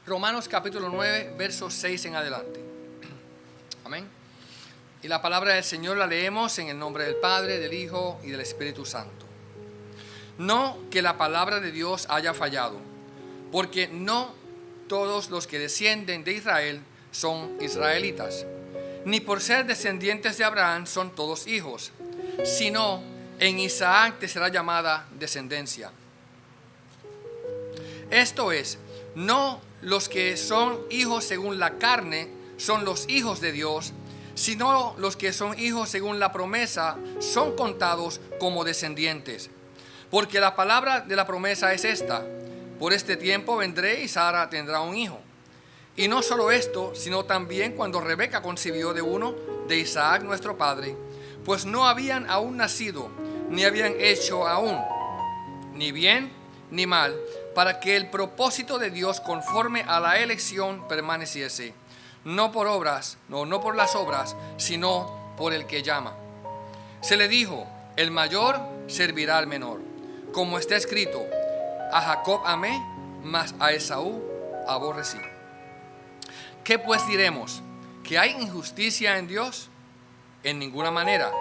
Romanos capítulo 9, versos 6 en adelante. Amén. Y la palabra del Señor la leemos en el nombre del Padre, del Hijo y del Espíritu Santo. No que la palabra de Dios haya fallado, porque no todos los que descienden de Israel son israelitas, ni por ser descendientes de Abraham son todos hijos, sino en Isaac te será llamada descendencia. Esto es, no los que son hijos según la carne son los hijos de Dios, sino los que son hijos según la promesa son contados como descendientes. Porque la palabra de la promesa es esta: por este tiempo vendré y Sara tendrá un hijo. Y no solo esto, sino también cuando Rebeca concibió de uno de Isaac nuestro padre, pues no habían aún nacido, ni habían hecho aún ni bien ni mal, para que el propósito de Dios conforme a la elección permaneciese, no por obras, no por las obras, sino por el que llama. Se le dijo: el mayor servirá al menor, como está escrito: a Jacob amé, mas a Esaú aborrecí. ¿Qué pues diremos? ¿Que hay injusticia en Dios? En ninguna manera.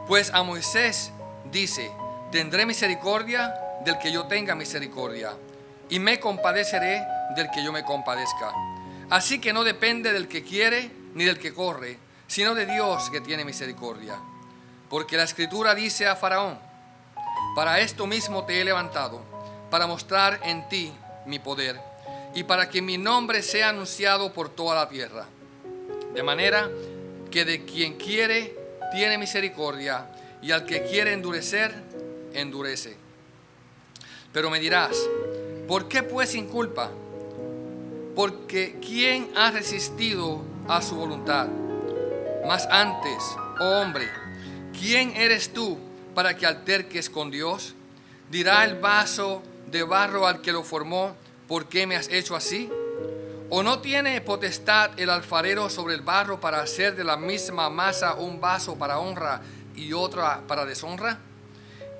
Pues a Moisés dice: tendré misericordia del que yo tenga misericordia, y me compadeceré del que yo me compadezca. Así que no depende del que quiere ni del que corre, sino de Dios que tiene misericordia. Porque la Escritura dice a Faraón: para esto mismo te he levantado, para mostrar en ti mi poder, y para que mi nombre sea anunciado por toda la tierra. De manera que de quien quiere tiene misericordia, y al que quiere endurecer, endurece. Pero me dirás: ¿por qué pues sin culpa? Porque ¿quién ha resistido a su voluntad? Mas antes, oh hombre, ¿quién eres tú para que alterques con Dios? ¿Dirá el vaso de barro al que lo formó: ¿por qué me has hecho así? ¿O no tiene potestad el alfarero sobre el barro para hacer de la misma masa un vaso para honra y otra para deshonra?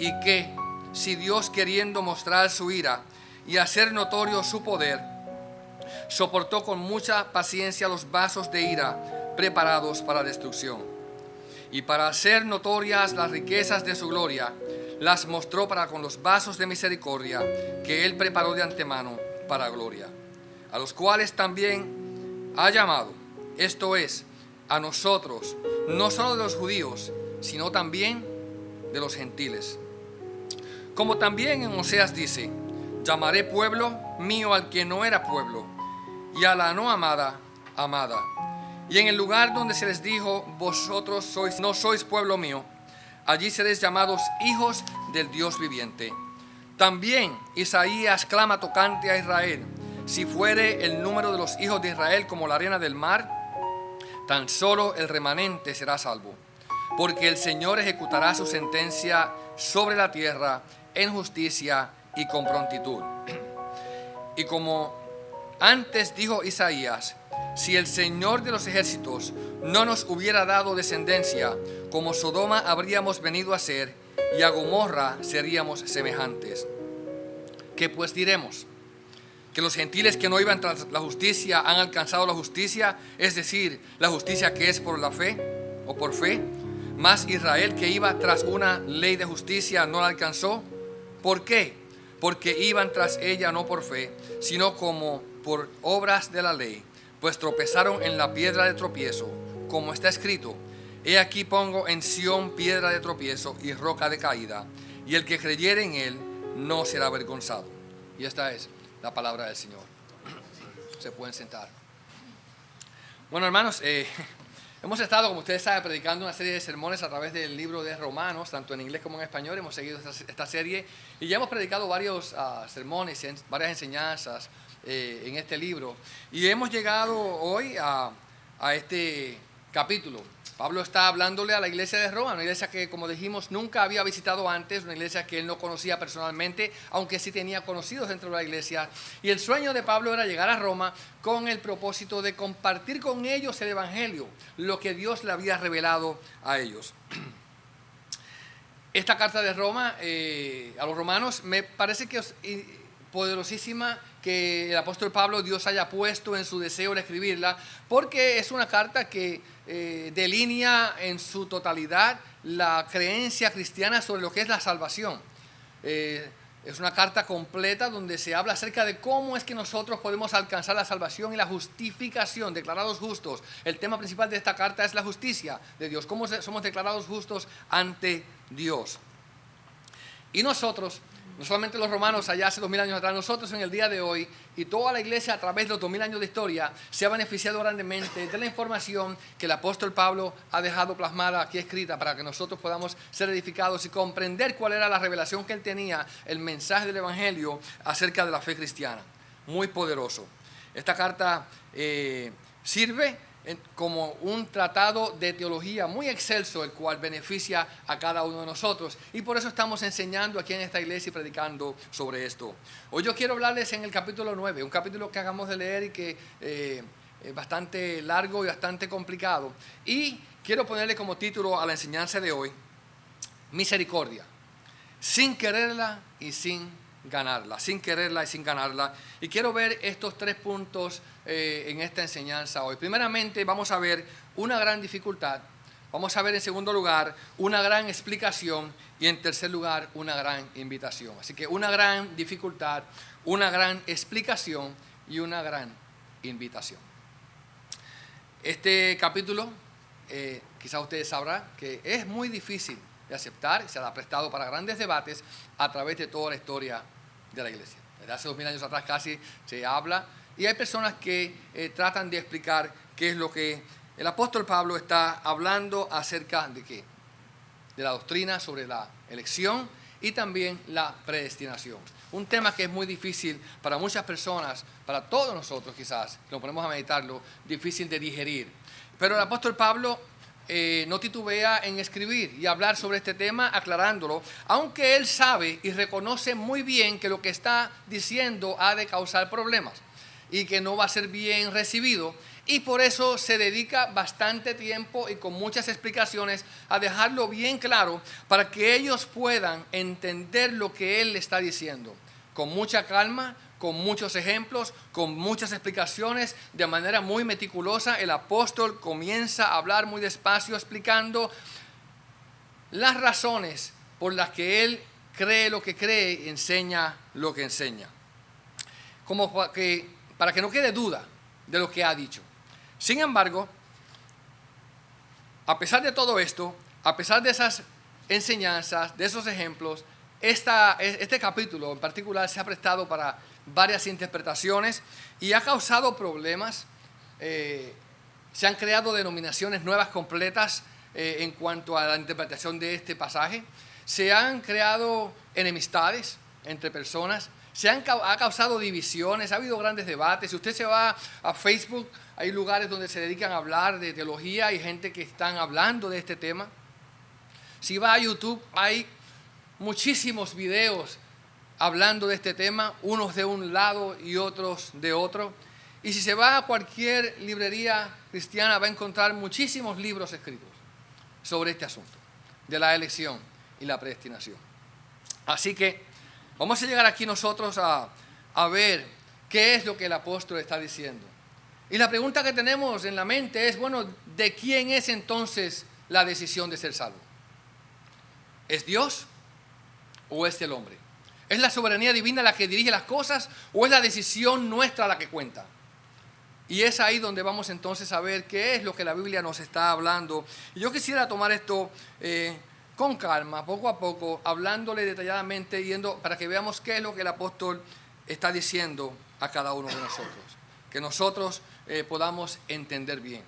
¿Y qué, si Dios, queriendo mostrar su ira y hacer notorio su poder, soportó con mucha paciencia los vasos de ira preparados para destrucción, y para hacer notorias las riquezas de su gloria, las mostró para con los vasos de misericordia que él preparó de antemano para gloria, a los cuales también ha llamado, esto es, a nosotros, no solo de los judíos, sino también de los gentiles. Como también en Oseas dice: llamaré pueblo mío al que no era pueblo, y a la no amada, amada. Y en el lugar donde se les dijo: vosotros no sois pueblo mío, allí seréis llamados hijos del Dios viviente. También Isaías clama tocante a Israel: si fuere el número de los hijos de Israel como la arena del mar, tan solo el remanente será salvo. Porque el Señor ejecutará su sentencia sobre la tierra en justicia y con prontitud. Y como antes dijo Isaías: si el Señor de los ejércitos no nos hubiera dado descendencia, como Sodoma habríamos venido a ser, y a Gomorra seríamos semejantes. ¿Qué pues diremos? ¿Que los gentiles que no iban tras la justicia han alcanzado la justicia, es decir, la justicia que es por la fe o por fe? Mas Israel, que iba tras una ley de justicia, no la alcanzó. ¿Por qué? Porque iban tras ella no por fe, sino como por obras de la ley, pues tropezaron en la piedra de tropiezo, como está escrito: he aquí pongo en Sión piedra de tropiezo y roca de caída, y el que creyere en él no será avergonzado. Y esta es la palabra del Señor. Se pueden sentar. Bueno, hermanos, hemos estado, como ustedes saben, predicando una serie de sermones a través del libro de Romanos, tanto en inglés como en español. Hemos seguido esta serie y ya hemos predicado varios sermones, varias enseñanzas en este libro. Y hemos llegado hoy a este capítulo. Pablo está hablándole a la iglesia de Roma, una iglesia que, como dijimos, nunca había visitado antes, una iglesia que él no conocía personalmente, aunque sí tenía conocidos dentro de la iglesia. Y el sueño de Pablo era llegar a Roma con el propósito de compartir con ellos el evangelio, lo que Dios le había revelado a ellos. Esta carta de Roma a los romanos me parece que poderosísima que el apóstol Pablo, Dios haya puesto en su deseo de escribirla, porque es una carta que delinea en su totalidad la creencia cristiana sobre lo que es la salvación. Es una carta completa donde se habla acerca de cómo es que nosotros podemos alcanzar la salvación y la justificación, declarados justos. El tema principal de esta carta es la justicia de Dios, cómo somos declarados justos ante Dios. Y nosotros, no solamente los romanos allá hace 2000 años atrás, nosotros en el día de hoy y toda la iglesia a través de los 2000 años de historia se ha beneficiado grandemente de la información que el apóstol Pablo ha dejado plasmada aquí escrita para que nosotros podamos ser edificados y comprender cuál era la revelación que él tenía, el mensaje del evangelio acerca de la fe cristiana. Muy poderoso. Esta carta sirve como un tratado de teología muy excelso, el cual beneficia a cada uno de nosotros, y por eso estamos enseñando aquí en esta iglesia y predicando sobre esto. Hoy yo quiero hablarles en el capítulo 9, un capítulo que acabamos de leer y que es bastante largo y bastante complicado, y quiero ponerle como título a la enseñanza de hoy: misericordia, sin quererla y sin ganarla, sin quererla y sin ganarla. Y quiero ver estos 3 puntos en esta enseñanza hoy. Primeramente vamos a ver una gran dificultad, vamos a ver en segundo lugar una gran explicación y en tercer lugar una gran invitación. Así que una gran dificultad, una gran explicación y una gran invitación. Este capítulo, quizás ustedes sabrán que es muy difícil de aceptar, se ha prestado para grandes debates a través de toda la historia de la iglesia. Desde hace 2000 años atrás casi se habla, y hay personas que tratan de explicar qué es lo que el apóstol Pablo está hablando acerca de qué, de la doctrina sobre la elección y también la predestinación. Un tema que es muy difícil para muchas personas, para todos nosotros quizás, que nos ponemos a meditarlo, difícil de digerir. Pero el apóstol Pablo no titubea en escribir y hablar sobre este tema, aclarándolo, aunque él sabe y reconoce muy bien que lo que está diciendo ha de causar problemas y que no va a ser bien recibido, y por eso se dedica bastante tiempo y con muchas explicaciones a dejarlo bien claro para que ellos puedan entender lo que él le está diciendo, con mucha calma, con muchos ejemplos, con muchas explicaciones, de manera muy meticulosa. El apóstol comienza a hablar muy despacio, explicando las razones por las que él cree lo que cree y enseña lo que enseña, como para que no quede duda de lo que ha dicho. Sin embargo, a pesar de todo esto, a pesar de esas enseñanzas, de esos ejemplos, este capítulo en particular se ha prestado para varias interpretaciones y ha causado problemas. Se han creado denominaciones nuevas completas en cuanto a la interpretación de este pasaje. Se han creado enemistades entre personas. Ha causado divisiones, ha habido grandes debates. Si usted se va a Facebook, hay lugares donde se dedican a hablar de teología y gente que están hablando de este tema. Si va a YouTube, hay muchísimos videos hablando de este tema, unos de un lado y otros de otro. Y si se va a cualquier librería cristiana, va a encontrar muchísimos libros escritos sobre este asunto de la elección y la predestinación. Así que vamos a llegar aquí nosotros a ver qué es lo que el apóstol está diciendo. Y la pregunta que tenemos en la mente es, bueno, ¿de quién es entonces la decisión de ser salvo? ¿Es Dios o es el hombre? ¿Es la soberanía divina la que dirige las cosas o es la decisión nuestra la que cuenta? Y es ahí donde vamos entonces a ver qué es lo que la Biblia nos está hablando. Y yo quisiera tomar esto con calma, poco a poco, hablándole detalladamente, para que veamos qué es lo que el apóstol está diciendo a cada uno de nosotros, que nosotros podamos entender bien.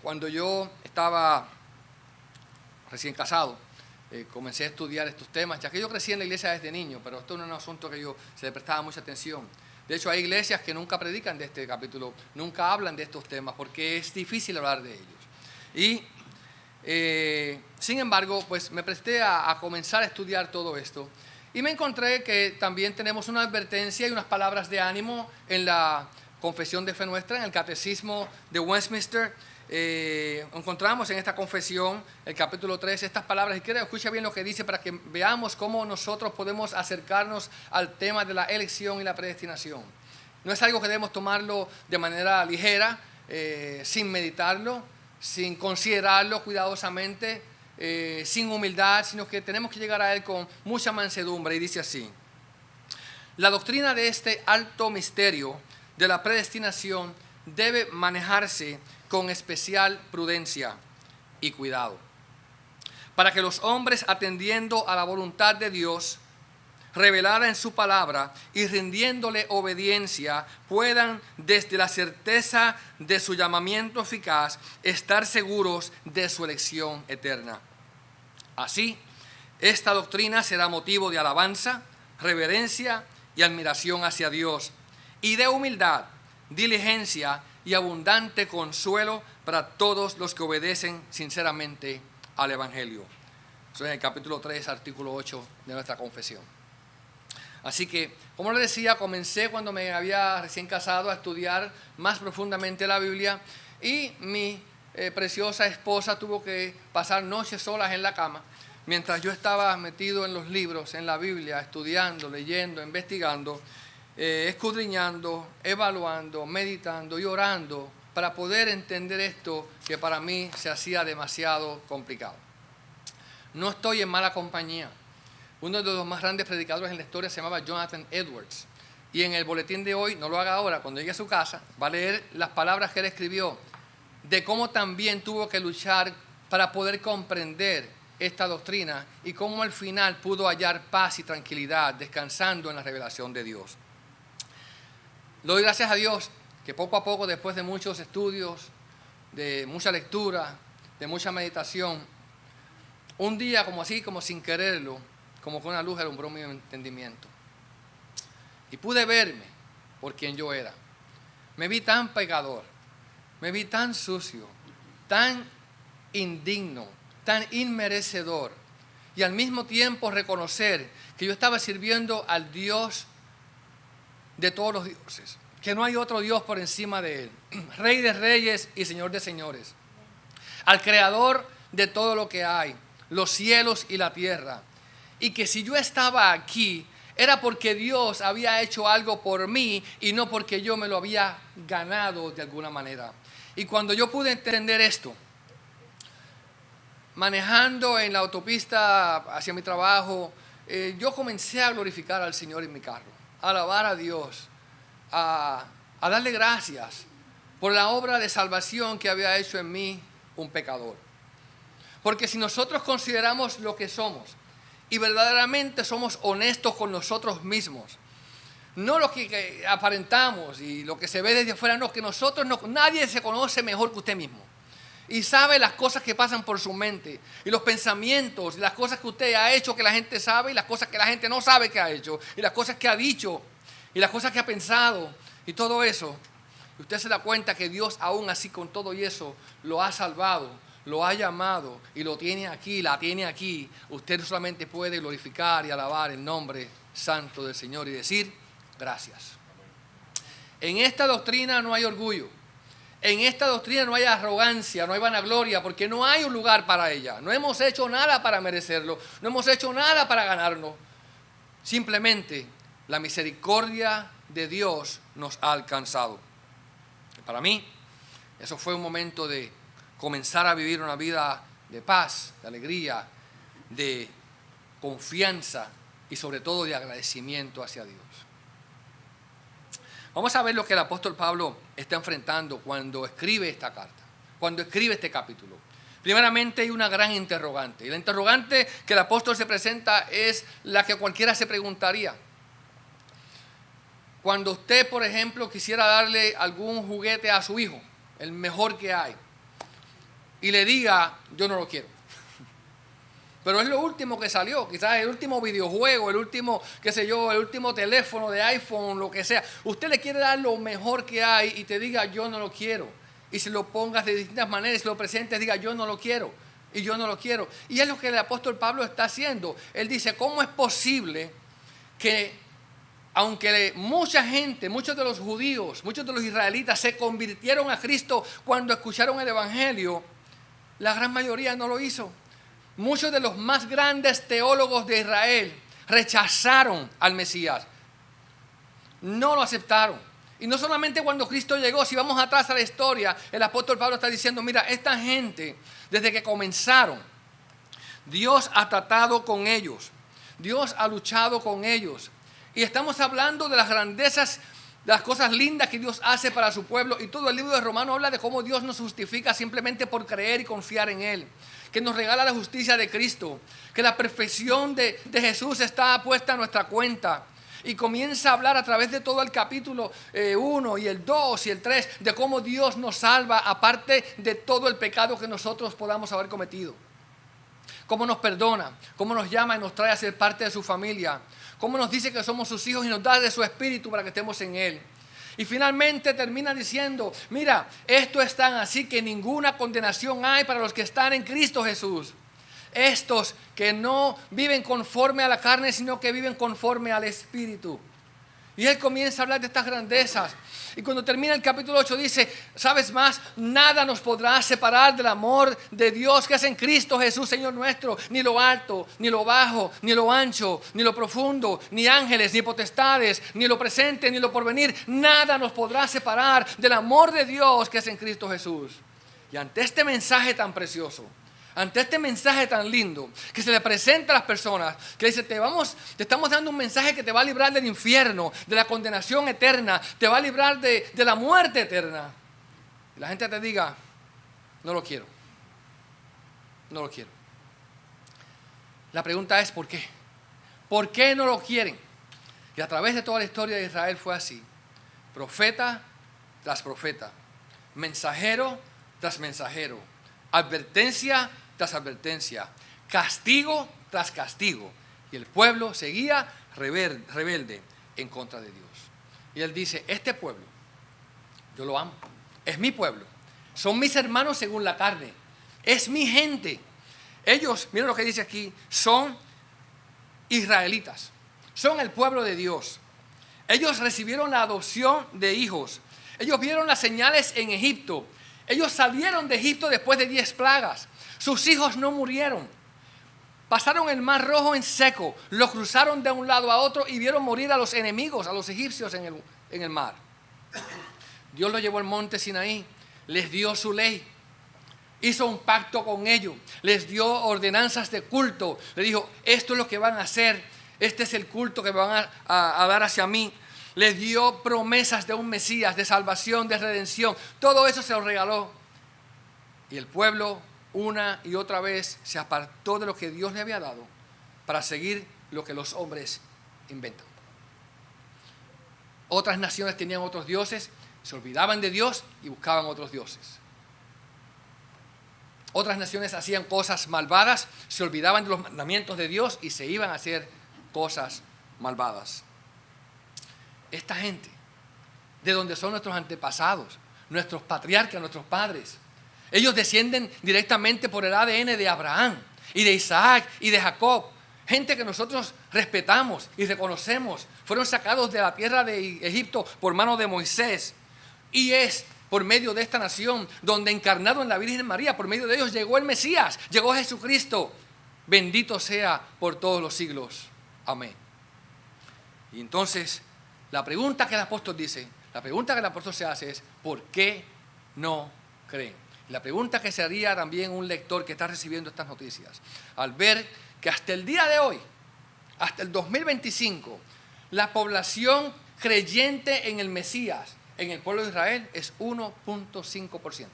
Cuando yo estaba recién casado, comencé a estudiar estos temas, ya que yo crecí en la iglesia desde niño, pero esto no es un asunto que se le prestaba mucha atención. De hecho, hay iglesias que nunca predican de este capítulo, nunca hablan de estos temas, porque es difícil hablar de ellos. Y sin embargo, pues me presté a comenzar a estudiar todo esto, y me encontré que también tenemos una advertencia y unas palabras de ánimo en la Confesión de Fe Nuestra, en el Catecismo de Westminster. encontramos en esta confesión, el capítulo 3, estas palabras. Y quiero escuchar bien lo que dice para que veamos cómo nosotros podemos acercarnos al tema de la elección y la predestinación. No es algo que debemos tomarlo de manera ligera, sin meditarlo, sin considerarlo cuidadosamente, sin humildad, sino que tenemos que llegar a él con mucha mansedumbre. Y dice así: la doctrina de este alto misterio de la predestinación debe manejarse con especial prudencia y cuidado, para que los hombres, atendiendo a la voluntad de Dios revelada en su palabra y rindiéndole obediencia, puedan desde la certeza de su llamamiento eficaz estar seguros de su elección eterna. Así, esta doctrina será motivo de alabanza, reverencia y admiración hacia Dios, y de humildad, diligencia y abundante consuelo para todos los que obedecen sinceramente al Evangelio. Eso es en el capítulo 3, artículo 8 de nuestra confesión. Así que, como les decía, comencé cuando me había recién casado a estudiar más profundamente la Biblia, y mi preciosa esposa tuvo que pasar noches solas en la cama mientras yo estaba metido en los libros, en la Biblia, estudiando, leyendo, investigando, escudriñando, evaluando, meditando y orando para poder entender esto que para mí se hacía demasiado complicado. No estoy en mala compañía. Uno de los más grandes predicadores en la historia se llamaba Jonathan Edwards. Y en el boletín de hoy, no lo haga ahora, cuando llegue a su casa, va a leer las palabras que él escribió de cómo también tuvo que luchar para poder comprender esta doctrina y cómo al final pudo hallar paz y tranquilidad descansando en la revelación de Dios. Le doy gracias a Dios que poco a poco, después de muchos estudios, de mucha lectura, de mucha meditación, un día como así, como sin quererlo, como que una luz alumbró mi entendimiento. Y pude verme por quien yo era. Me vi tan pecador, me vi tan sucio, tan indigno, tan inmerecedor. Y al mismo tiempo reconocer que yo estaba sirviendo al Dios de todos los dioses, que no hay otro Dios por encima de él, Rey de reyes y Señor de señores, al Creador de todo lo que hay, los cielos y la tierra, y que si yo estaba aquí era porque Dios había hecho algo por mí y no porque yo me lo había ganado de alguna manera. Y cuando yo pude entender esto, manejando en la autopista hacia mi trabajo, yo comencé a glorificar al Señor en mi carro, a alabar a Dios, a darle gracias por la obra de salvación que había hecho en mí un pecador. Porque si nosotros consideramos lo que somos y verdaderamente somos honestos con nosotros mismos, no lo que aparentamos y lo que se ve desde afuera, no, que nosotros no, nadie se conoce mejor que usted mismo. Y sabe las cosas que pasan por su mente y los pensamientos y las cosas que usted ha hecho que la gente sabe y las cosas que la gente no sabe que ha hecho y las cosas que ha dicho y las cosas que ha pensado y todo eso. Y usted se da cuenta que Dios aún así con todo y eso lo ha salvado, lo ha llamado y lo tiene aquí, la tiene aquí. Usted solamente puede glorificar y alabar el nombre santo del Señor y decir gracias. En esta doctrina no hay orgullo. En esta doctrina no hay arrogancia, no hay vanagloria, porque no hay un lugar para ella. No hemos hecho nada para merecerlo, no hemos hecho nada para ganarlo. Simplemente la misericordia de Dios nos ha alcanzado. Para mí, eso fue un momento de comenzar a vivir una vida de paz, de alegría, de confianza y sobre todo de agradecimiento hacia Dios. Vamos a ver lo que el apóstol Pablo está enfrentando cuando escribe esta carta, cuando escribe este capítulo. Primeramente hay una gran interrogante. Y la interrogante que el apóstol se presenta es la que cualquiera se preguntaría. Cuando usted, por ejemplo, quisiera darle algún juguete a su hijo, el mejor que hay, y le diga, yo no lo quiero. Pero es lo último que salió, quizás el último videojuego, el último, qué sé yo, el último teléfono de iPhone, lo que sea. Usted le quiere dar lo mejor que hay y te diga, yo no lo quiero. Y se lo pongas de distintas maneras, se lo presentes, diga, yo no lo quiero. Y yo no lo quiero. Y es lo que el apóstol Pablo está haciendo. Él dice, ¿cómo es posible que aunque mucha gente, muchos de los judíos, muchos de los israelitas se convirtieron a Cristo cuando escucharon el Evangelio, la gran mayoría no lo hizo. Muchos de los más grandes teólogos de Israel rechazaron al Mesías. No lo aceptaron. Y no solamente cuando Cristo llegó, si vamos atrás a la historia, el apóstol Pablo está diciendo, mira, esta gente, desde que comenzaron, Dios ha tratado con ellos. Dios ha luchado con ellos. Y estamos hablando de las grandezas, de las cosas lindas que Dios hace para su pueblo. Y todo el libro de Romanos habla de cómo Dios nos justifica simplemente por creer y confiar en Él. Que nos regala la justicia de Cristo. Que la perfección de Jesús está puesta a nuestra cuenta. Y comienza a hablar a través de todo el capítulo 1 y el 2 y el 3 de cómo Dios nos salva aparte de todo el pecado que nosotros podamos haber cometido. Cómo nos perdona, cómo nos llama y nos trae a ser parte de su familia. Cómo nos dice que somos sus hijos y nos da de su espíritu para que estemos en Él. Y finalmente termina diciendo, mira, esto es tan así que ninguna condenación hay para los que están en Cristo Jesús. Estos que no viven conforme a la carne, sino que viven conforme al Espíritu. Y Él comienza a hablar de estas grandezas. Y cuando termina el capítulo 8 dice, ¿sabes más? Nada nos podrá separar del amor de Dios que es en Cristo Jesús, Señor nuestro. Ni lo alto, ni lo bajo, ni lo ancho, ni lo profundo, ni ángeles, ni potestades, ni lo presente, ni lo porvenir. Nada nos podrá separar del amor de Dios que es en Cristo Jesús. Y ante este mensaje tan precioso, ante este mensaje tan lindo que se le presenta a las personas, que dice, te estamos dando un mensaje que te va a librar del infierno, de la condenación eterna, te va a librar de la muerte eterna. Y la gente te diga, no lo quiero, no lo quiero. La pregunta es, ¿por qué? ¿Por qué no lo quieren? Y a través de toda la historia de Israel fue así. Profeta tras profeta, mensajero tras mensajero, advertencia tras advertencia, castigo tras castigo. Y el pueblo seguía rebelde en contra de Dios. Y Él dice, este pueblo, yo lo amo, es mi pueblo, son mis hermanos según la carne, es mi gente. Ellos, miren lo que dice aquí, son israelitas, son el pueblo de Dios. Ellos recibieron la adopción de hijos. Ellos vieron las señales en Egipto. Ellos salieron de Egipto después de 10 plagas. Sus hijos no murieron. Pasaron el mar rojo en seco. Lo cruzaron de un lado a otro y vieron morir a los enemigos, a los egipcios en el mar. Dios los llevó al monte Sinaí. Les dio su ley. Hizo un pacto con ellos. Les dio ordenanzas de culto. Les dijo, esto es lo que van a hacer. Este es el culto que van a dar hacia mí. Les dio promesas de un Mesías, de salvación, de redención. Todo eso se lo regaló. Y el pueblo una y otra vez se apartó de lo que Dios le había dado para seguir lo que los hombres inventan. Otras naciones tenían otros dioses, se olvidaban de Dios y buscaban otros dioses. Otras naciones hacían cosas malvadas, se olvidaban de los mandamientos de Dios y se iban a hacer cosas malvadas. Esta gente, de donde son nuestros antepasados, nuestros patriarcas, nuestros padres, ellos descienden directamente por el ADN de Abraham y de Isaac y de Jacob. Gente que nosotros respetamos y reconocemos. Fueron sacados de la tierra de Egipto por mano de Moisés. Y es por medio de esta nación donde encarnado en la Virgen María, por medio de ellos llegó el Mesías, llegó Jesucristo. Bendito sea por todos los siglos. Amén. Y entonces, la pregunta que el apóstol dice, la pregunta que el apóstol se hace es, ¿por qué no creen? La pregunta que se haría también un lector que está recibiendo estas noticias, al ver que hasta el día de hoy, hasta el 2025, la población creyente en el Mesías, en el pueblo de Israel, es 1.5%.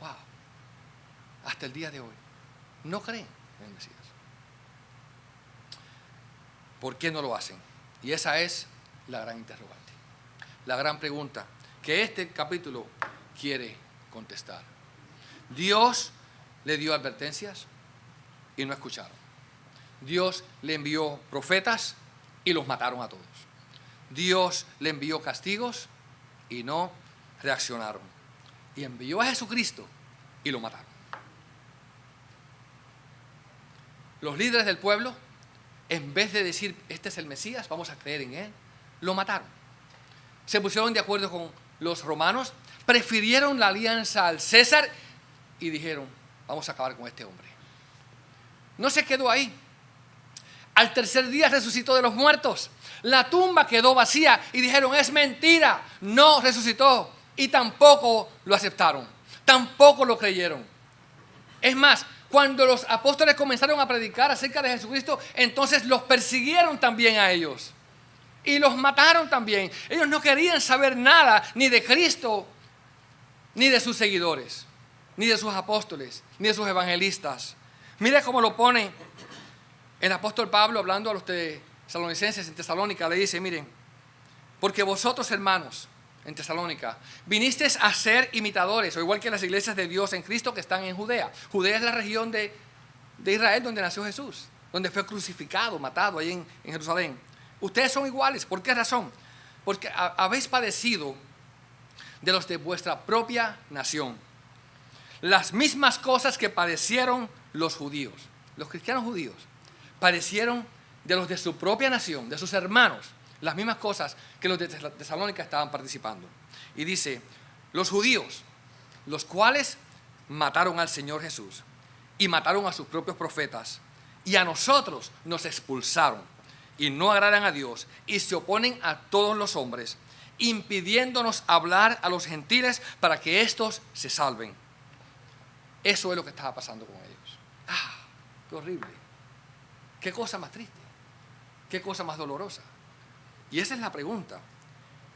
Wow. Hasta el día de hoy, no creen en el Mesías. ¿Por qué no lo hacen? Y esa es la gran interrogante, la gran pregunta que este capítulo quiere contestar. Dios le dio advertencias y no escucharon. Dios le envió profetas y los mataron a todos. Dios le envió castigos y no reaccionaron. Y envió a Jesucristo y lo mataron. Los líderes del pueblo, en vez de decir, este es el Mesías, vamos a creer en él, lo mataron. Se pusieron de acuerdo con los romanos, prefirieron la alianza al César y dijeron, vamos a acabar con este hombre. No se quedó ahí. Al tercer día resucitó de los muertos. La tumba quedó vacía y dijeron, es mentira, no resucitó. Y tampoco lo aceptaron, tampoco lo creyeron. Es más, cuando los apóstoles comenzaron a predicar acerca de Jesucristo, entonces los persiguieron también a ellos. Y los mataron también. Ellos no querían saber nada ni de Cristo, ni de sus seguidores, ni de sus apóstoles, ni de sus evangelistas. Mire cómo lo pone el apóstol Pablo hablando a los tesalonicenses en Tesalónica. Le dice, miren, porque vosotros, hermanos, en Tesalónica, vinisteis a ser imitadores, o igual que las iglesias de Dios en Cristo que están en Judea. Judea es la región de Israel donde nació Jesús, donde fue crucificado, matado, ahí en Jerusalén. Ustedes son iguales. ¿Por qué razón? Porque habéis padecido de los de vuestra propia nación las mismas cosas que padecieron los judíos. Los cristianos judíos padecieron de los de su propia nación, de sus hermanos, las mismas cosas que los de Tesalónica estaban participando. Y dice, los judíos, los cuales mataron al Señor Jesús y mataron a sus propios profetas, y a nosotros nos expulsaron y no agradan a Dios y se oponen a todos los hombres, impidiéndonos hablar a los gentiles para que éstos se salven. Eso es lo que estaba pasando con ellos. Qué horrible. Qué cosa más triste. Qué cosa más dolorosa. Y esa es la pregunta.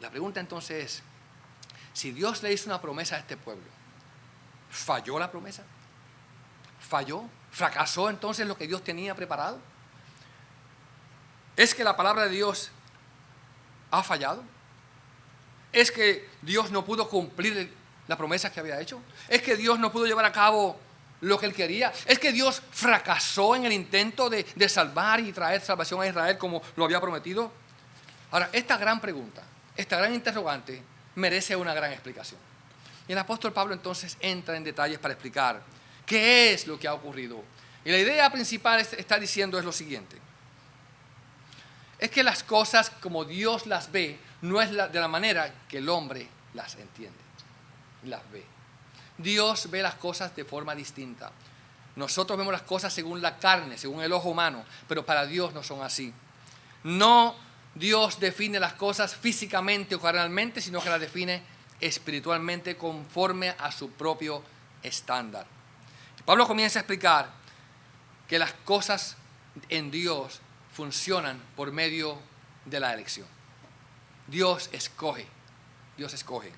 La pregunta entonces es, si Dios le hizo una promesa a este pueblo, ¿falló la promesa? ¿Falló? ¿Fracasó entonces lo que Dios tenía preparado? ¿Es que la palabra de Dios ha fallado? ¿Es que Dios no pudo cumplir la promesa que había hecho? ¿Es que Dios no pudo llevar a cabo lo que Él quería? ¿Es que Dios fracasó en el intento de salvar y traer salvación a Israel como lo había prometido? Ahora, esta gran pregunta, esta gran interrogante merece una gran explicación. Y el apóstol Pablo entonces entra en detalles para explicar qué es lo que ha ocurrido. Y la idea principal está diciendo es lo siguiente. Es que las cosas como Dios las ve no es de la manera que el hombre las entiende, las ve. Dios ve las cosas de forma distinta. Nosotros vemos las cosas según la carne, según el ojo humano, pero para Dios no son así. No Dios define las cosas físicamente o carnalmente, sino que las define espiritualmente conforme a su propio estándar. Pablo comienza a explicar que las cosas en Dios funcionan por medio de la elección. Dios escoge. Dios escoge.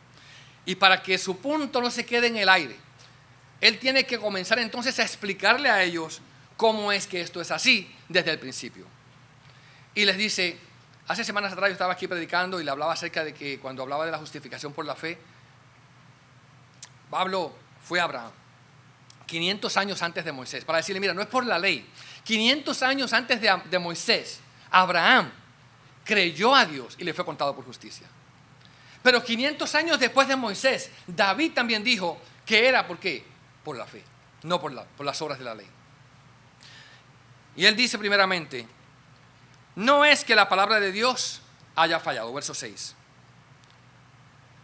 Y para que su punto no se quede en el aire, Él tiene que comenzar entonces a explicarle a ellos cómo es que esto es así desde el principio. Y les dice, hace semanas atrás yo estaba aquí predicando y le hablaba acerca de que cuando hablaba de la justificación por la fe, Pablo fue a Abraham 500 años antes de Moisés para decirle, mira, no es por la ley. 500 años antes de Moisés, Abraham creyó a Dios y le fue contado por justicia. Pero 500 años después de Moisés, David también dijo que era, ¿por qué? Por la fe, no por las obras de la ley. Y él dice primeramente, no es que la palabra de Dios haya fallado, verso 6.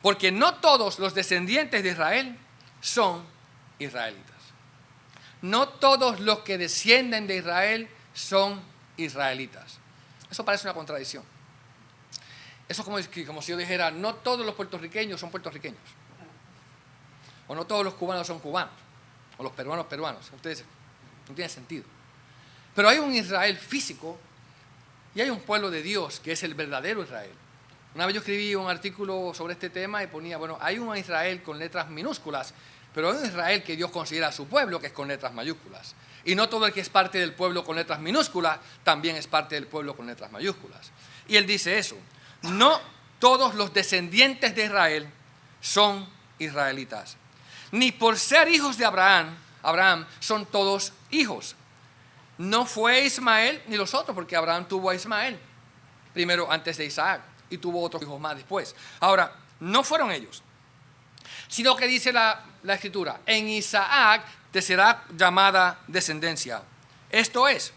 Porque no todos los descendientes de Israel son israelitas. No todos los que descienden de Israel son israelitas. Eso parece una contradicción. Eso es como si yo dijera, no todos los puertorriqueños son puertorriqueños. O no todos los cubanos son cubanos. O los peruanos peruanos. Ustedes, no tiene sentido. Pero hay un Israel físico y hay un pueblo de Dios que es el verdadero Israel. Una vez yo escribí un artículo sobre este tema y ponía, bueno, hay un Israel con letras minúsculas, pero hay un Israel que Dios considera a su pueblo que es con letras mayúsculas. Y no todo el que es parte del pueblo con letras minúsculas también es parte del pueblo con letras mayúsculas. Y él dice eso. No todos los descendientes de Israel son israelitas. Ni por ser hijos de Abraham son todos hijos. No fue Ismael ni los otros, porque Abraham tuvo a Ismael primero antes de Isaac y tuvo otros hijos más después. Ahora, no fueron ellos, sino que dice la Escritura, en Isaac te será llamada descendencia. Esto es,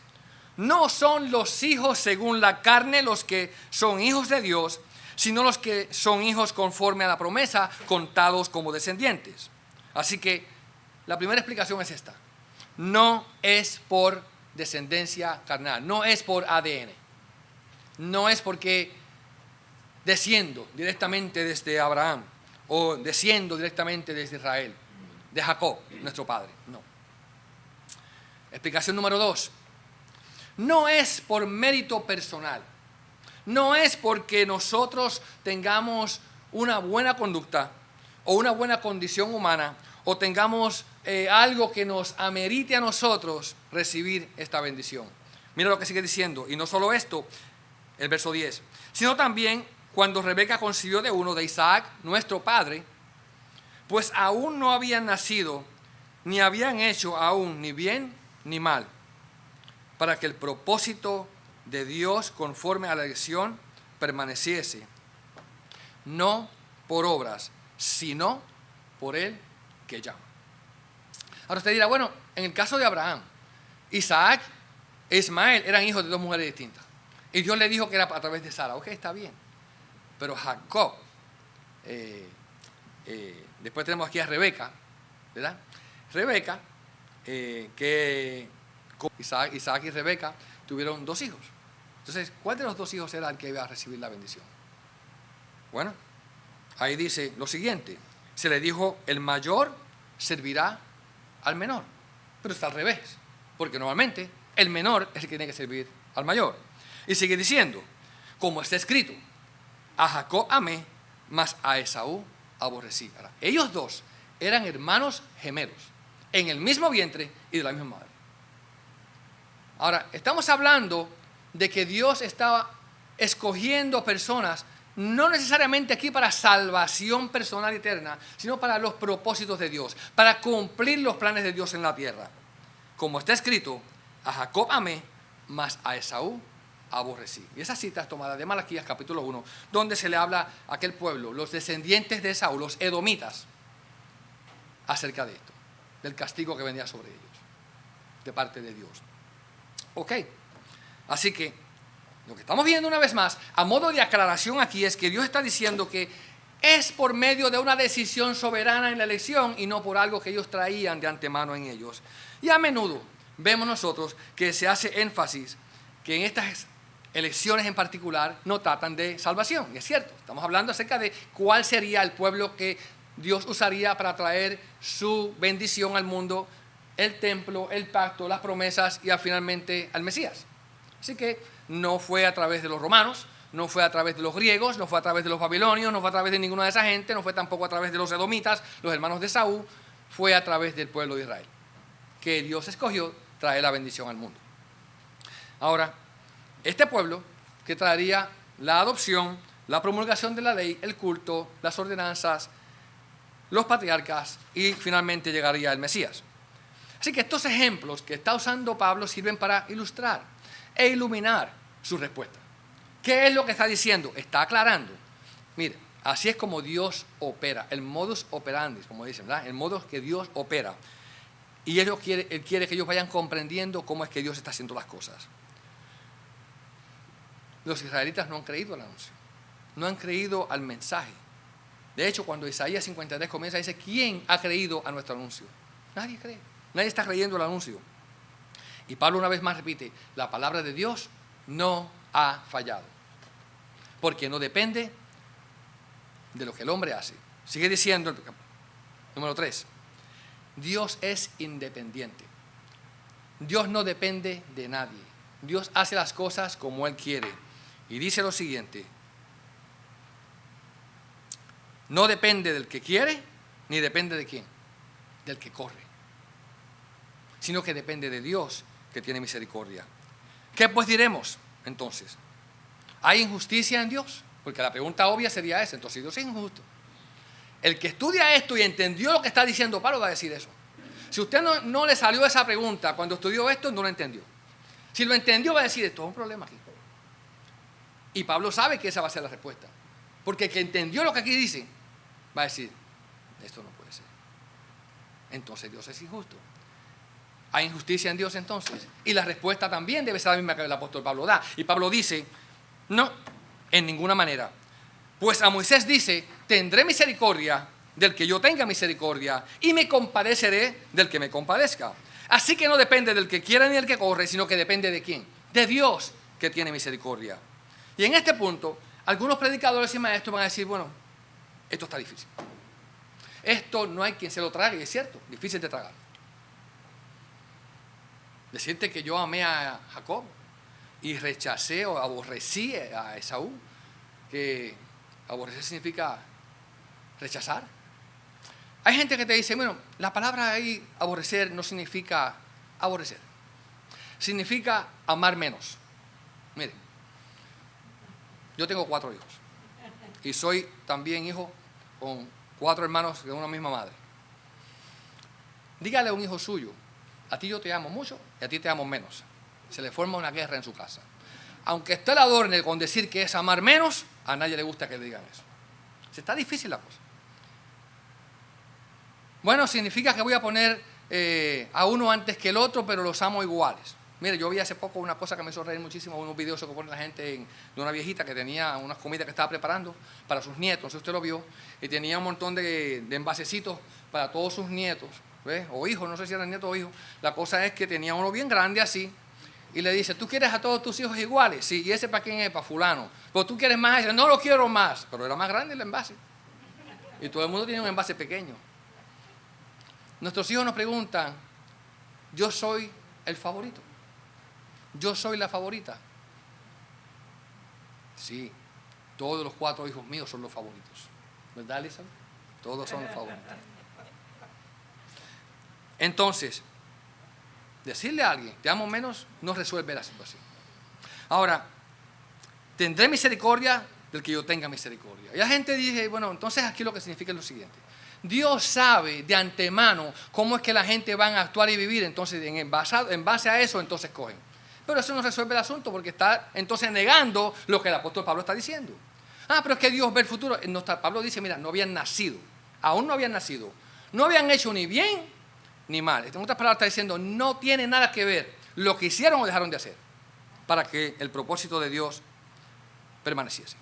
no son los hijos según la carne los que son hijos de Dios, sino los que son hijos conforme a la promesa, contados como descendientes. Así que la primera explicación es esta. No es por descendencia carnal, no es por ADN. No es porque desciendo directamente desde Abraham o desciendo directamente desde Israel, de Jacob, nuestro padre. No. Explicación número 2. No es por mérito personal. No es porque nosotros tengamos una buena conducta o una buena condición humana o tengamos algo que nos amerite a nosotros recibir esta bendición. Mira lo que sigue diciendo. Y no solo esto, el verso 10, sino también cuando Rebeca concibió de uno, de Isaac, nuestro padre, pues aún no habían nacido, ni habían hecho aún ni bien ni mal, para que el propósito de Dios conforme a la elección permaneciese, no por obras, sino por el que llama. Ahora usted dirá, bueno, en el caso de Abraham, Isaac e Ismael eran hijos de dos mujeres distintas. Y Dios le dijo que era a través de Sara. Ok, está bien. Pero Jacob, después tenemos aquí a Rebeca, ¿verdad? Rebeca, que con Isaac y Rebeca tuvieron dos hijos. Entonces, ¿cuál de los dos hijos era el que iba a recibir la bendición? Bueno, ahí dice lo siguiente. Se le dijo, el mayor servirá al menor. Pero está al revés, porque normalmente el menor es el que tiene que servir al mayor. Y sigue diciendo, como está escrito, a Jacob amé, mas a Esaú aborrecí. Ahora, ellos dos eran hermanos gemelos, en el mismo vientre y de la misma madre. Ahora, estamos hablando de que Dios estaba escogiendo personas, no necesariamente aquí para salvación personal eterna, sino para los propósitos de Dios, para cumplir los planes de Dios en la tierra. Como está escrito, a Jacob amé, mas a Esaú aborrecí. Y esa cita es tomada de Malaquías capítulo 1, donde se le habla a aquel pueblo, los descendientes de Esaú, los edomitas, acerca de esto, del castigo que venía sobre ellos, de parte de Dios. Ok, así que lo que estamos viendo una vez más, a modo de aclaración aquí, es que Dios está diciendo que es por medio de una decisión soberana en la elección y no por algo que ellos traían de antemano en ellos. Y a menudo vemos nosotros que se hace énfasis que en estas elecciones en particular no tratan de salvación. Y es cierto, estamos hablando acerca de cuál sería el pueblo que Dios usaría para traer su bendición al mundo, el templo, el pacto, las promesas y finalmente al Mesías. Así que no fue a través de los romanos, no fue a través de los griegos, no fue a través de los babilonios, no fue a través de ninguna de esa gente, no fue tampoco a través de los edomitas, los hermanos de Saúl, fue a través del pueblo de Israel, que Dios escogió traer la bendición al mundo. Ahora, este pueblo que traería la adopción, la promulgación de la ley, el culto, las ordenanzas, los patriarcas y finalmente llegaría el Mesías. Así que estos ejemplos que está usando Pablo sirven para ilustrar e iluminar su respuesta. ¿Qué es lo que está diciendo? Está aclarando. Mire, así es como Dios opera, el modus operandi, como dicen, ¿verdad? El modo que Dios opera. Y Él quiere que ellos vayan comprendiendo cómo es que Dios está haciendo las cosas. Los israelitas no han creído al anuncio, no han creído al mensaje. De hecho, cuando Isaías 53 comienza, dice, ¿quién ha creído a nuestro anuncio? Nadie cree, nadie está creyendo el anuncio. Y Pablo una vez más repite, la palabra de Dios no ha fallado, porque no depende de lo que el hombre hace. Sigue diciendo el número 3, Dios es independiente. Dios no depende de nadie. Dios hace las cosas como Él quiere. Y dice lo siguiente, no depende del que quiere, ni depende de quién, del que corre, sino que depende de Dios que tiene misericordia. ¿Qué pues diremos entonces? ¿Hay injusticia en Dios? Porque la pregunta obvia sería esa, entonces Dios es injusto. El que estudia esto y entendió lo que está diciendo Pablo va a decir eso. Si usted no le salió esa pregunta cuando estudió esto, no lo entendió. Si lo entendió va a decir, esto es un problema aquí. Y Pablo sabe que esa va a ser la respuesta. Porque el que entendió lo que aquí dice, va a decir, esto no puede ser. Entonces Dios es injusto. ¿Hay injusticia en Dios entonces? Y la respuesta también debe ser la misma que el apóstol Pablo da. Y Pablo dice, no, en ninguna manera. Pues a Moisés dice, tendré misericordia del que yo tenga misericordia y me compadeceré del que me compadezca. Así que no depende del que quiera ni del que corre, sino que depende de quién, de Dios que tiene misericordia. Y en este punto, algunos predicadores y maestros van a decir, bueno, esto está difícil. Esto no hay quien se lo trague, es cierto, difícil de tragar. Decirte que yo amé a Jacob y rechacé o aborrecí a Esaú, que aborrecer significa rechazar. Hay gente que te dice, bueno, la palabra ahí aborrecer no significa aborrecer, significa amar menos. Miren, yo tengo 4 hijos y soy también hijo con 4 hermanos de una misma madre. Dígale a un hijo suyo, a ti yo te amo mucho y a ti te amo menos. Se le forma una guerra en su casa. Aunque usted la adorne con decir que es amar menos, a nadie le gusta que le digan eso. Está difícil la cosa. Bueno, significa que voy a poner a uno antes que el otro, pero los amo iguales. Mire, yo vi hace poco una cosa que me hizo reír muchísimo, unos videos que pone la gente de una viejita que tenía unas comidas que estaba preparando para sus nietos, no sé si usted lo vio, y tenía un montón de envasecitos para todos sus nietos, ¿ves? O hijos, no sé si eran nietos o hijos. La cosa es que tenía uno bien grande así, y le dice, ¿tú quieres a todos tus hijos iguales? Sí, ¿y ese para quién es? Para fulano. Pero tú quieres más, y dice, no lo quiero más, pero era más grande el envase. Y todo el mundo tiene un envase pequeño. Nuestros hijos nos preguntan, yo soy el favorito. Yo soy la favorita. Sí, todos los 4 hijos míos son los favoritos. ¿Verdad, Elizabeth? Todos son los favoritos. Entonces, decirle a alguien, te amo menos, no resuelve la situación. Ahora, tendré misericordia del que yo tenga misericordia. Y la gente dice, bueno, entonces aquí lo que significa es lo siguiente. Dios sabe de antemano cómo es que la gente va a actuar y vivir, entonces en base a eso, entonces cogen. Pero eso no resuelve el asunto porque está entonces negando lo que el apóstol Pablo está diciendo. Pero es que Dios ve el futuro. No está, Pablo dice, mira, no habían nacido, aún no habían nacido, no habían hecho ni bien ni mal. En otras palabras está diciendo, no tiene nada que ver lo que hicieron o dejaron de hacer para que el propósito de Dios permaneciese.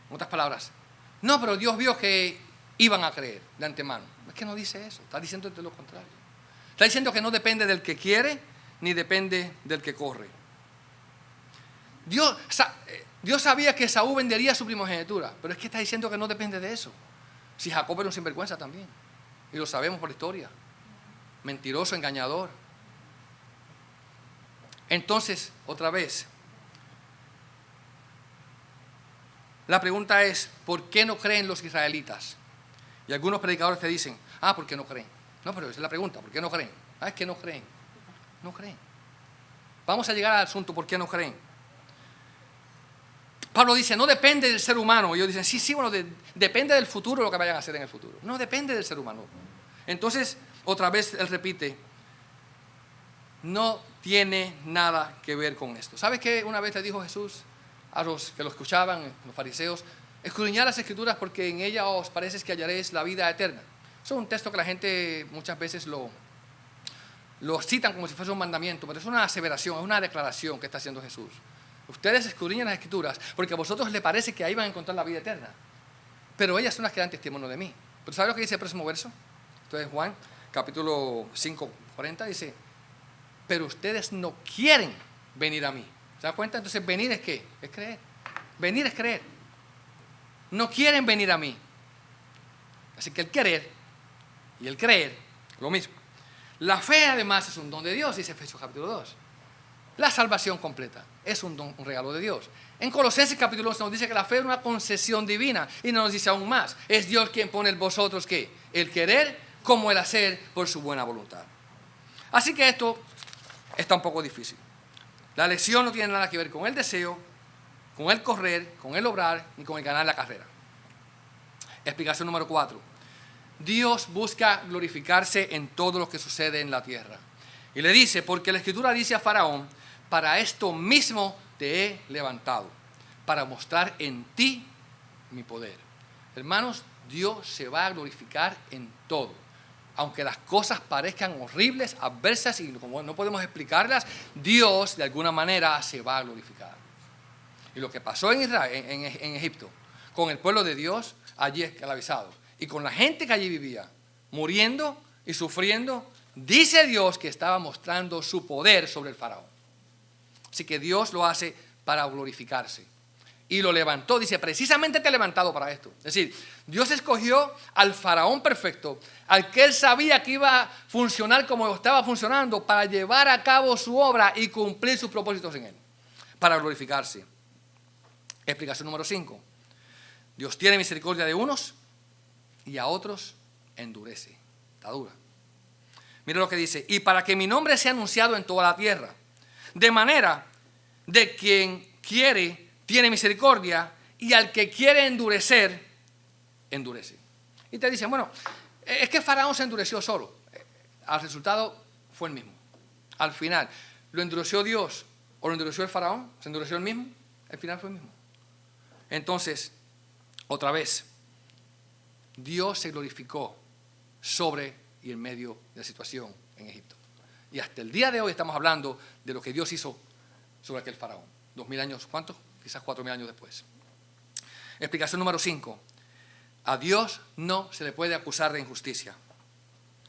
En otras palabras, no, pero Dios vio que iban a creer de antemano. Es que no dice eso, está diciendo de lo contrario. Está diciendo que no depende del que quiere ni depende del que corre. Dios sabía que Esaú vendería su primogenitura, pero es que está diciendo que no depende de eso. Si Jacob era un sinvergüenza también, y lo sabemos por la historia, mentiroso, engañador. Entonces, otra vez, la pregunta es, ¿por qué no creen los israelitas? Y algunos predicadores te dicen, ¿por qué no creen? No, pero esa es la pregunta, ¿por qué no creen? Es que no creen. No creen. Vamos a llegar al asunto, ¿por qué no creen? Pablo dice, no depende del ser humano. Y ellos dicen, sí, bueno, depende del futuro lo que vayan a hacer en el futuro. No depende del ser humano. Entonces, otra vez él repite, no tiene nada que ver con esto. ¿Sabes qué? Una vez le dijo Jesús a los que lo escuchaban, los fariseos, escudriñad las escrituras porque en ellas os parece que hallaréis la vida eterna. Eso es un texto que la gente muchas veces lo citan como si fuese un mandamiento, pero es una aseveración, es una declaración que está haciendo Jesús. Ustedes escudriñan las escrituras porque a vosotros les parece que ahí van a encontrar la vida eterna, pero ellas son las que dan testimonio de mí. ¿Pero sabe lo que dice el próximo verso? Esto es Juan, capítulo 5, 40, dice, pero ustedes no quieren venir a mí. ¿Se da cuenta? Entonces venir es ¿qué? Es creer. Venir es creer. No quieren venir a mí. Así que el querer y el creer, lo mismo. La fe además es un don de Dios, dice Efesios capítulo 2. La salvación completa es un regalo de Dios. En Colosenses capítulo 11 nos dice que la fe es una concesión divina y nos dice aún más. Es Dios quien pone en vosotros ¿qué? El querer como el hacer por su buena voluntad. Así que esto está un poco difícil. La elección no tiene nada que ver con el deseo, con el correr, con el obrar ni con el ganar la carrera. Explicación número 4. Dios busca glorificarse en todo lo que sucede en la tierra. Y le dice, porque la Escritura dice a Faraón, para esto mismo te he levantado, para mostrar en ti mi poder. Hermanos, Dios se va a glorificar en todo. aunque las cosas parezcan horribles, adversas y como no podemos explicarlas, Dios de alguna manera se va a glorificar. Y lo que pasó en Israel, en Egipto, con el pueblo de Dios allí esclavizado y con la gente que allí vivía, muriendo y sufriendo, dice Dios que estaba mostrando su poder sobre el faraón. Así que Dios lo hace para glorificarse. Y lo levantó, dice, precisamente te he levantado para esto. Es decir, Dios escogió al faraón perfecto, al que él sabía que iba a funcionar como estaba funcionando, para llevar a cabo su obra y cumplir sus propósitos en él, para glorificarse. Explicación número 5. Dios tiene misericordia de unos y a otros endurece. Está dura. Mira lo que dice, y para que mi nombre sea anunciado en toda la tierra, de manera de quien quiere tiene misericordia y al que quiere endurecer, endurece. Y te dicen, bueno, es que Faraón se endureció solo. Al resultado fue el mismo. Al final, ¿lo endureció Dios o lo endureció el Faraón? ¿Se endureció el mismo? Al final fue el mismo. Entonces, otra vez, Dios se glorificó sobre y en medio de la situación en Egipto. Y hasta el día de hoy estamos hablando de lo que Dios hizo sobre aquel Faraón. 2000 años, ¿cuántos? Quizás 4000 años después. Explicación número 5. A Dios no se le puede acusar de injusticia.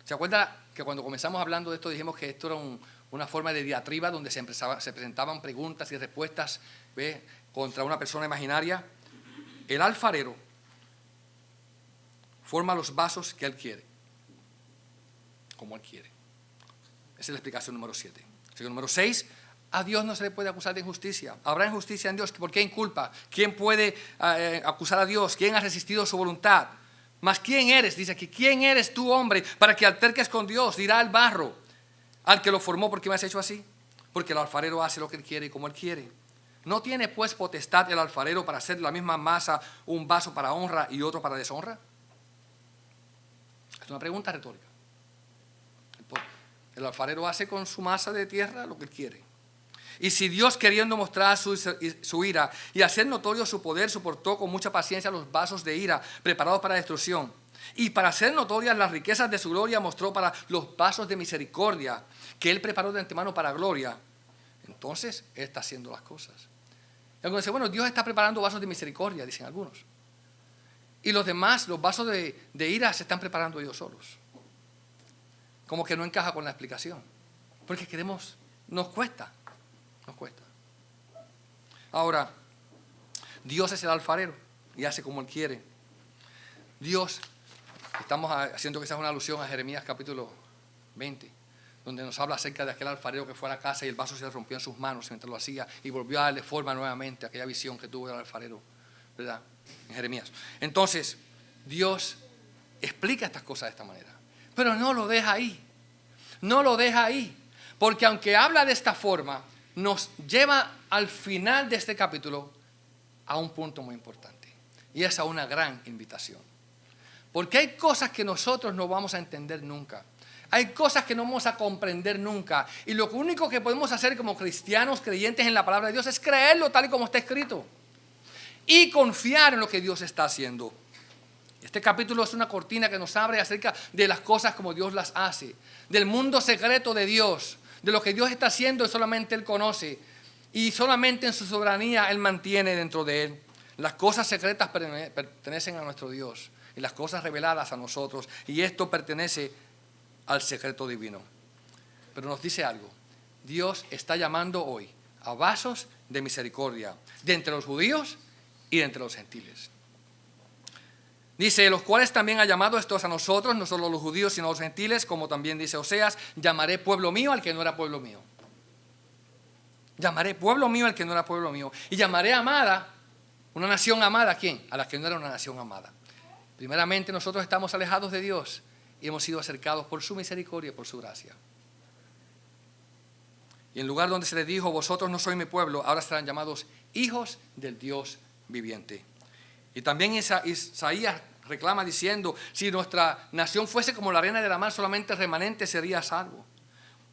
¿Se acuerdan que cuando comenzamos hablando de esto dijimos que esto era una forma de diatriba donde se presentaban preguntas y respuestas, ¿ve?, contra una persona imaginaria? El alfarero forma los vasos que él quiere, como él quiere. Esa es la explicación número 7. Explicación número 6. A Dios no se le puede acusar de injusticia. ¿Habrá injusticia en Dios? ¿Por qué inculpa? ¿Quién puede acusar a Dios? ¿Quién ha resistido su voluntad? Mas ¿quién eres? Dice aquí, ¿quién eres tú, hombre, para que alterques con Dios? Dirá el barro al que lo formó, ¿por qué me has hecho así? Porque el alfarero hace lo que él quiere y como él quiere. ¿No tiene pues potestad el alfarero para hacer de la misma masa un vaso para honra y otro para deshonra? Es una pregunta retórica. El alfarero hace con su masa de tierra lo que él quiere. Y si Dios, queriendo mostrar su ira y hacer notorio su poder, soportó con mucha paciencia los vasos de ira preparados para destrucción, y para hacer notorias las riquezas de su gloria mostró para los vasos de misericordia que él preparó de antemano para gloria, entonces él está haciendo las cosas. Y algunos dicen, bueno, Dios está preparando vasos de misericordia, dicen algunos, y los demás, los vasos de ira, se están preparando ellos solos. Como que no encaja con la explicación, porque nos cuesta. Ahora, Dios es el alfarero y hace como él quiere. Dios, estamos haciendo quizás una alusión a Jeremías capítulo 20, donde nos habla acerca de aquel alfarero que fue a la casa y el vaso se le rompió en sus manos mientras lo hacía y volvió a darle forma nuevamente a aquella visión que tuvo del alfarero, ¿verdad? En Jeremías. Entonces, Dios explica estas cosas de esta manera, pero no lo deja ahí. No lo deja ahí, porque aunque habla de esta forma, nos lleva al final de este capítulo a un punto muy importante, y es a una gran invitación. Porque hay cosas que nosotros no vamos a entender nunca, hay cosas que no vamos a comprender nunca, y lo único que podemos hacer como cristianos creyentes en la palabra de Dios es creerlo tal y como está escrito y confiar en lo que Dios está haciendo. Este capítulo es una cortina que nos abre acerca de las cosas como Dios las hace, del mundo secreto de Dios, de lo que Dios está haciendo y solamente Él conoce, y solamente en su soberanía Él mantiene dentro de Él. Las cosas secretas pertenecen a nuestro Dios y las cosas reveladas a nosotros, y esto pertenece al secreto divino. Pero nos dice algo: Dios está llamando hoy a vasos de misericordia de entre los judíos y de entre los gentiles. Dice, los cuales también ha llamado estos a nosotros, no solo los judíos, sino los gentiles, como también dice Oseas, llamaré pueblo mío al que no era pueblo mío. Llamaré pueblo mío al que no era pueblo mío. Y llamaré amada, una nación amada, ¿a quién? A la que no era una nación amada. Primeramente, nosotros estamos alejados de Dios y hemos sido acercados por su misericordia y por su gracia. Y en lugar donde se les dijo, vosotros no sois mi pueblo, ahora serán llamados hijos del Dios viviente. Y también Isaías reclama diciendo, si nuestra nación fuese como la arena de la mar, solamente el remanente sería salvo.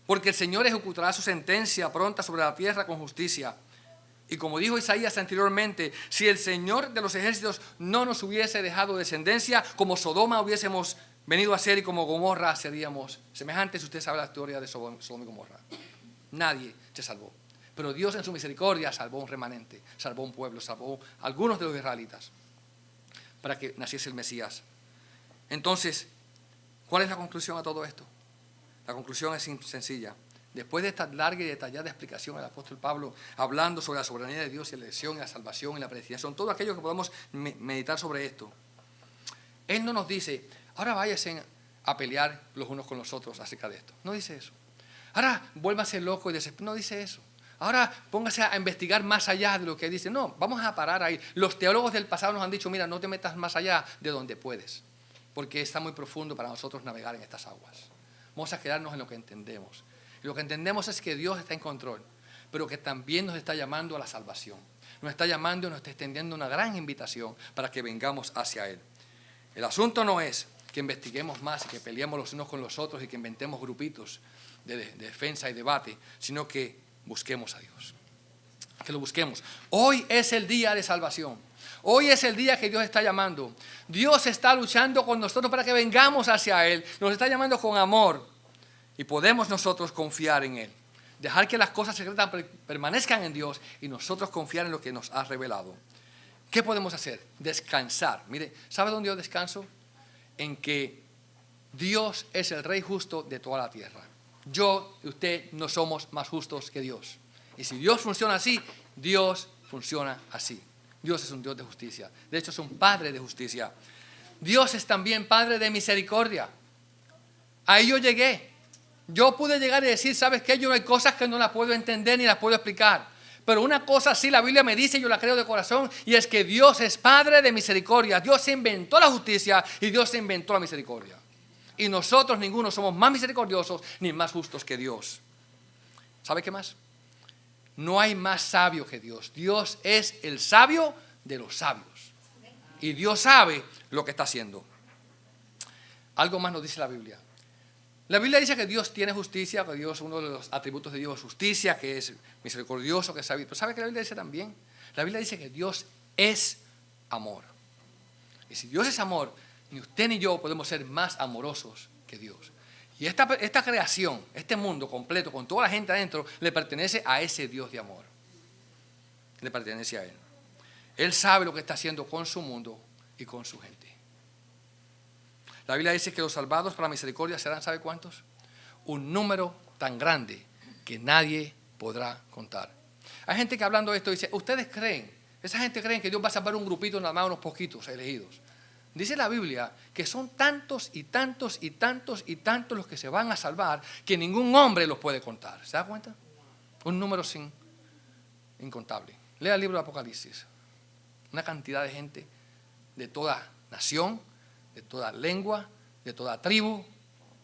Porque el Señor ejecutará su sentencia pronta sobre la tierra con justicia. Y como dijo Isaías anteriormente, si el Señor de los ejércitos no nos hubiese dejado descendencia, como Sodoma hubiésemos venido a ser y como Gomorra seríamos semejantes. Usted sabe la historia de Sodoma y Gomorra. Nadie se salvó. Pero Dios en su misericordia salvó un remanente, salvó un pueblo, salvó a algunos de los israelitas para que naciese el Mesías. Entonces, ¿cuál es la conclusión a todo esto? La conclusión es sencilla. Después de esta larga y detallada explicación del apóstol Pablo, hablando sobre la soberanía de Dios y la elección, y la salvación y la predestinación, todo aquello que podamos meditar sobre esto, Él no nos dice, ahora váyanse a pelear los unos con los otros acerca de esto. No dice eso. Ahora vuélvase loco y desesperado. No dice eso. Ahora póngase a investigar más allá de lo que dice. No, vamos a parar ahí. Los teólogos del pasado nos han dicho, mira, no te metas más allá de donde puedes, porque está muy profundo para nosotros navegar en estas aguas. Vamos a quedarnos en lo que entendemos. Y lo que entendemos es que Dios está en control, pero que también nos está llamando a la salvación. Nos está llamando y nos está extendiendo una gran invitación para que vengamos hacia Él. El asunto no es que investiguemos más y que peleemos los unos con los otros y que inventemos grupitos de defensa y debate, sino que busquemos a Dios. Que lo busquemos. Hoy es el día de salvación. Hoy es el día que Dios está llamando. Dios está luchando con nosotros para que vengamos hacia Él. Nos está llamando con amor. Y podemos nosotros confiar en Él. Dejar que las cosas secretas permanezcan en Dios y nosotros confiar en lo que nos ha revelado. ¿Qué podemos hacer? Descansar. Mire, ¿sabe dónde yo descanso? En que Dios es el Rey justo de toda la tierra. Yo y usted no somos más justos que Dios. Y si Dios funciona así, Dios funciona así. Dios es un Dios de justicia. De hecho, es un Padre de justicia. Dios es también Padre de misericordia. Ahí yo llegué. Yo pude llegar y decir, ¿sabes qué? Yo hay cosas que no las puedo entender ni las puedo explicar. Pero una cosa sí la Biblia me dice, yo la creo de corazón, y es que Dios es Padre de misericordia. Dios se inventó la justicia y Dios se inventó la misericordia. Y nosotros ninguno somos más misericordiosos ni más justos que Dios. ¿Sabe qué más? No hay más sabio que Dios. Dios es el sabio de los sabios. Y Dios sabe lo que está haciendo. Algo más nos dice la Biblia. La Biblia dice que Dios tiene justicia, que Dios, uno de los atributos de Dios es justicia, que es misericordioso, que es sabio. Pero ¿sabe qué la Biblia dice también? La Biblia dice que Dios es amor. Y si Dios es amor, ni usted ni yo podemos ser más amorosos que Dios. Y esta creación, este mundo completo, con toda la gente adentro, le pertenece a ese Dios de amor. Le pertenece a Él. Él sabe lo que está haciendo con su mundo y con su gente. La Biblia dice que los salvados para la misericordia serán, ¿sabe cuántos? Un número tan grande que nadie podrá contar. Hay gente que hablando de esto dice, ¿ustedes creen? Esa gente cree que Dios va a salvar un grupito, nada más unos poquitos elegidos. Dice la Biblia que son tantos y tantos y tantos y tantos los que se van a salvar que ningún hombre los puede contar. ¿Se da cuenta? Un número incontable. Lea el libro de Apocalipsis. Una cantidad de gente de toda nación, de toda lengua, de toda tribu,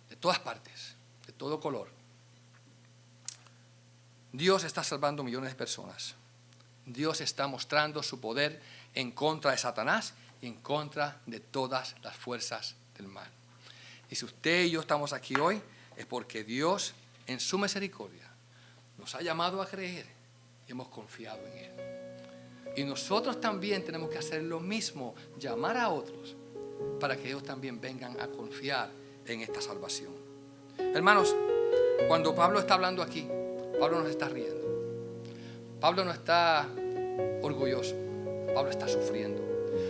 de todas partes, de todo color. Dios está salvando millones de personas. Dios está mostrando su poder en contra de Satanás y en contra de todas las fuerzas del mal. Y si usted y yo estamos aquí hoy, es porque Dios, en su misericordia, nos ha llamado a creer y hemos confiado en Él. Y nosotros también tenemos que hacer lo mismo, llamar a otros para que ellos también vengan a confiar en esta salvación. Hermanos, cuando Pablo está hablando aquí, Pablo no se está riendo. Pablo no está orgulloso. Pablo está sufriendo.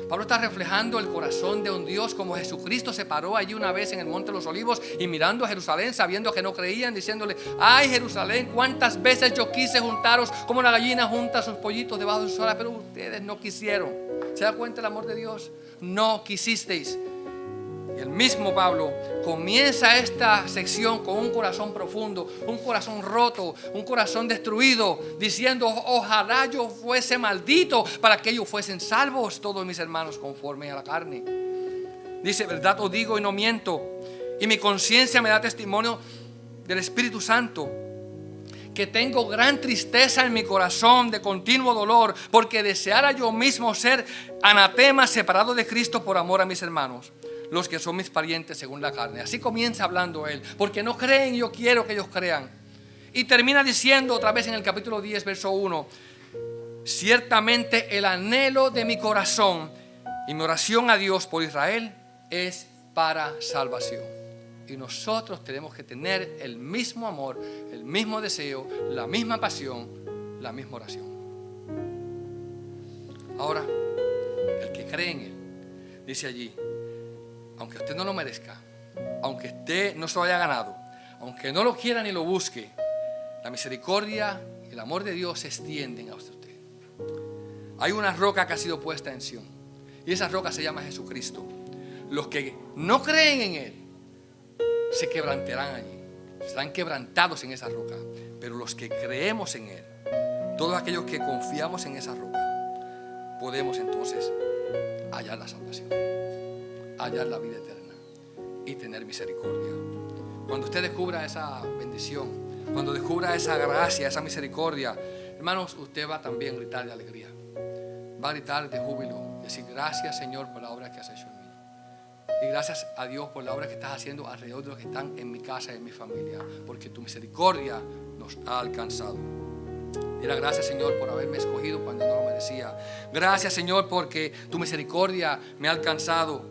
Pablo está reflejando el corazón de un Dios como Jesucristo se paró allí una vez en el Monte de los Olivos y mirando a Jerusalén, sabiendo que no creían, diciéndole, ay Jerusalén, cuántas veces yo quise juntaros como una gallina junta sus pollitos debajo de sus alas, pero ustedes no quisieron. ¿Se da cuenta el amor de Dios? No quisisteis. Y el mismo Pablo comienza esta sección con un corazón profundo, un corazón roto, un corazón destruido, diciendo, ojalá yo fuese maldito para que ellos fuesen salvos, todos mis hermanos, conforme a la carne. Dice, verdad os digo y no miento, y mi conciencia me da testimonio del Espíritu Santo, que tengo gran tristeza en mi corazón de continuo dolor, porque deseara yo mismo ser anatema, separado de Cristo por amor a mis hermanos, los que son mis parientes según la carne. Así comienza hablando él, porque no creen, yo quiero que ellos crean. Y termina diciendo otra vez en el capítulo 10, verso 1, ciertamente el anhelo de mi corazón y mi oración a Dios por Israel es para salvación. Y nosotros tenemos que tener el mismo amor, el mismo deseo, la misma pasión, la misma oración. Ahora, el que cree en Él, dice allí, aunque usted no lo merezca, aunque usted no se lo haya ganado, aunque no lo quiera ni lo busque, la misericordia y el amor de Dios se extienden a usted. Hay una roca que ha sido puesta en Sión, y esa roca se llama Jesucristo. Los que no creen en Él se quebrantarán allí, serán quebrantados en esa roca. Pero los que creemos en Él, todos aquellos que confiamos en esa roca, podemos entonces hallar la salvación, hallar la vida eterna y tener misericordia. Cuando usted descubra esa bendición, cuando descubra esa gracia, esa misericordia, hermanos, usted va también a gritar de alegría, va a gritar de júbilo, decir gracias, Señor, por la obra que has hecho en mí. Y gracias a Dios por la obra que estás haciendo alrededor de los que están en mi casa y en mi familia, porque tu misericordia nos ha alcanzado. Dile gracias, Señor, por haberme escogido cuando no lo merecía. Gracias, Señor, porque tu misericordia me ha alcanzado.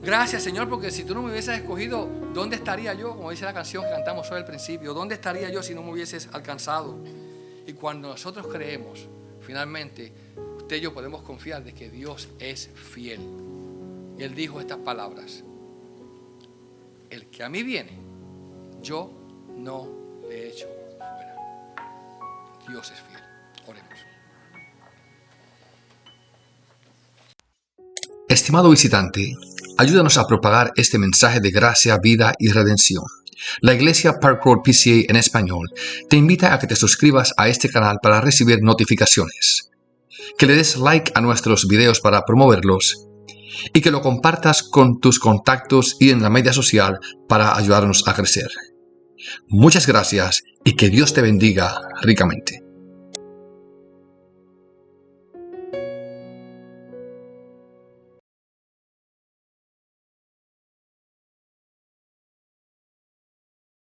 Gracias, Señor, porque si tú no me hubieses escogido, ¿dónde estaría yo? Como dice la canción que cantamos hoy al principio, ¿dónde estaría yo si no me hubieses alcanzado? Y cuando nosotros creemos, finalmente, usted y yo podemos confiar de que Dios es fiel. Y Él dijo estas palabras: el que a mí viene, yo no le echo fuera. Dios es fiel. Oremos. Estimado visitante, ayúdanos a propagar este mensaje de gracia, vida y redención. La Iglesia Park Road PCA en español te invita a que te suscribas a este canal para recibir notificaciones, que le des like a nuestros videos para promoverlos y que lo compartas con tus contactos y en la media social para ayudarnos a crecer. Muchas gracias y que Dios te bendiga ricamente.